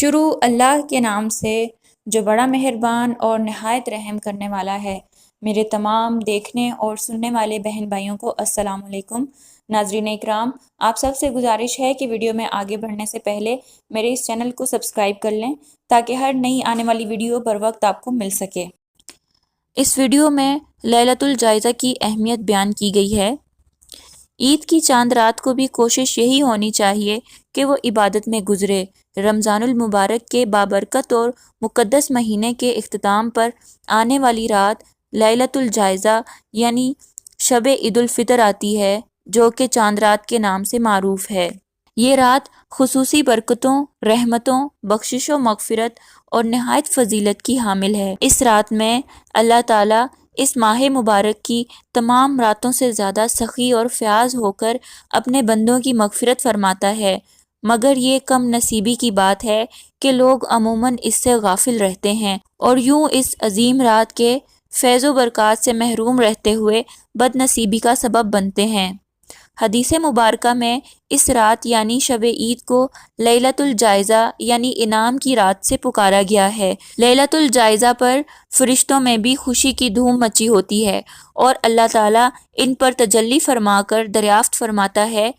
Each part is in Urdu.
شروع اللہ کے نام سے جو بڑا مہربان اور نہایت رحم کرنے والا ہے۔ میرے تمام دیکھنے اور سننے والے بہن بھائیوں کو السلام علیکم۔ ناظرین اکرام، آپ سب سے گزارش ہے کہ ویڈیو میں آگے بڑھنے سے پہلے میرے اس چینل کو سبسکرائب کر لیں تاکہ ہر نئی آنے والی ویڈیو بر وقت آپ کو مل سکے۔ اس ویڈیو میں لیلۃ الجائزہ کی اہمیت بیان کی گئی ہے۔ عید کی چاند رات کو بھی کوشش یہی ہونی چاہیے کہ وہ عبادت میں گزرے۔ رمضان المبارک کے بابرکت اور مقدس مہینے کے اختتام پر آنے والی رات لیلۃ الجائزہ یعنی شب عید الفطر آتی ہے، جو کہ چاند رات کے نام سے معروف ہے۔ یہ رات خصوصی برکتوں، رحمتوں، بخشش و مغفرت اور نہایت فضیلت کی حامل ہے۔ اس رات میں اللہ تعالیٰ اس ماہ مبارک کی تمام راتوں سے زیادہ سخی اور فیاض ہو کر اپنے بندوں کی مغفرت فرماتا ہے، مگر یہ کم نصیبی کی بات ہے کہ لوگ عموماً اس سے غافل رہتے ہیں اور یوں اس عظیم رات کے فیض و برکات سے محروم رہتے ہوئے بد نصیبی کا سبب بنتے ہیں۔ حدیث مبارکہ میں اس رات یعنی شب عید کو لیلۃ الجائزہ یعنی انعام کی رات سے پکارا گیا ہے۔ لیلۃ الجائزہ پر فرشتوں میں بھی خوشی کی دھوم مچی ہوتی ہے اور اللہ تعالیٰ ان پر تجلی فرما کر دریافت فرماتا ہے،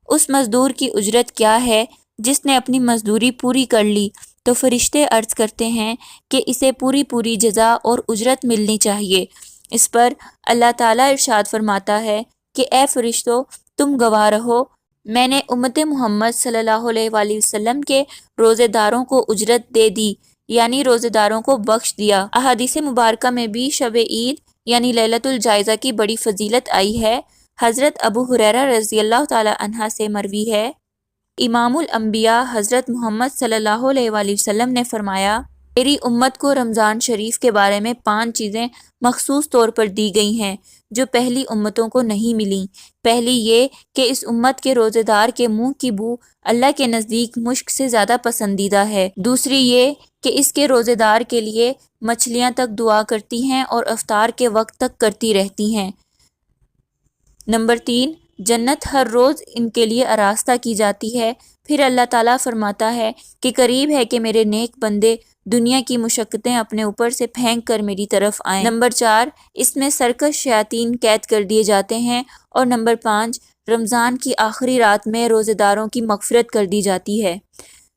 اس مزدور کی اجرت کیا ہے جس نے اپنی مزدوری پوری کر لی؟ تو فرشتے عرض کرتے ہیں کہ اسے پوری جزا اور اجرت ملنی چاہیے۔ اس پر اللہ تعالیٰ ارشاد فرماتا ہے کہ اے فرشتوں، تم گواہ رہو، میں نے امت محمد صلی اللہ علیہ وآلہ وسلم کے روزے داروں کو اجرت دے دی، یعنی روزے داروں کو بخش دیا۔ احادیث مبارکہ میں بھی شب عید یعنی لیلۃ الجائزہ کی بڑی فضیلت آئی ہے۔ حضرت ابو ہریرہ رضی اللہ تعالی عنہ سے مروی ہے، امام الانبیاء حضرت محمد صلی اللہ علیہ وآلہ وسلم نے فرمایا، میری امت کو رمضان شریف کے بارے میں 5 چیزیں مخصوص طور پر دی گئی ہیں جو پہلی امتوں کو نہیں ملیں۔ پہلی یہ کہ اس امت کے روزے دار کے منہ کی بو اللہ کے نزدیک مشک سے زیادہ پسندیدہ ہے۔ دوسری یہ کہ اس کے روزے دار کے لیے مچھلیاں تک دعا کرتی ہیں اور افطار کے وقت تک کرتی رہتی ہیں۔ نمبر 3، جنت ہر روز ان کے لیے آراستہ کی جاتی ہے۔ پھر اللہ تعالیٰ فرماتا ہے کہ قریب ہے کہ میرے نیک بندے دنیا کی مشقتیں اپنے اوپر سے پھینک کر میری طرف آئیں۔ نمبر 4، اس میں سرکش شیاطین قید کر دیے جاتے ہیں۔ اور نمبر 5، رمضان کی آخری رات میں روزے داروں کی مغفرت کر دی جاتی ہے۔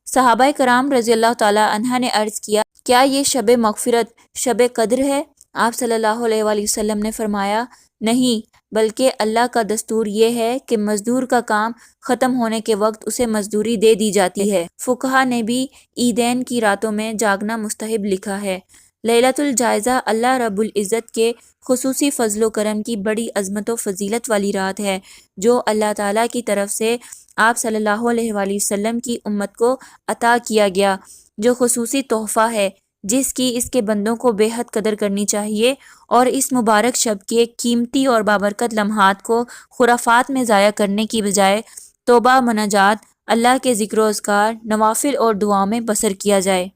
صحابہ کرام رضی اللہ تعالیٰ عنہ نے عرض کیا، کیا یہ شب مغفرت شب قدر ہے؟ آپ صلی اللہ علیہ وآلہ وسلم نے فرمایا، نہیں، بلکہ اللہ کا دستور یہ ہے کہ مزدور کا کام ختم ہونے کے وقت اسے مزدوری دے دی جاتی ہے۔ فقہا نے بھی عیدین کی راتوں میں جاگنا مستحب لکھا ہے۔ لیلۃ الجائزہ اللہ رب العزت کے خصوصی فضل و کرم کی بڑی عظمت و فضیلت والی رات ہے، جو اللہ تعالیٰ کی طرف سے آپ صلی اللہ علیہ وآلہ وسلم کی امت کو عطا کیا گیا، جو خصوصی تحفہ ہے جس کی اس کے بندوں کو بے حد قدر کرنی چاہیے، اور اس مبارک شب کے قیمتی اور بابرکت لمحات کو خرافات میں ضائع کرنے کی بجائے توبہ، مناجات، اللہ کے ذکر و اذکار، نوافل اور دعاؤں میں بسر کیا جائے۔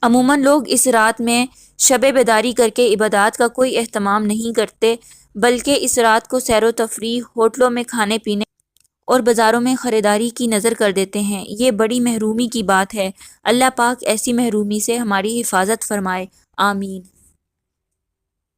عموماً لوگ اس رات میں شب بیداری کر کے عبادات کا کوئی اہتمام نہیں کرتے، بلکہ اس رات کو سیر و تفریح، ہوٹلوں میں کھانے پینے اور بازاروں میں خریداری کی نظر کر دیتے ہیں۔ یہ بڑی محرومی کی بات ہے۔ اللہ پاک ایسی محرومی سے ہماری حفاظت فرمائے، آمین۔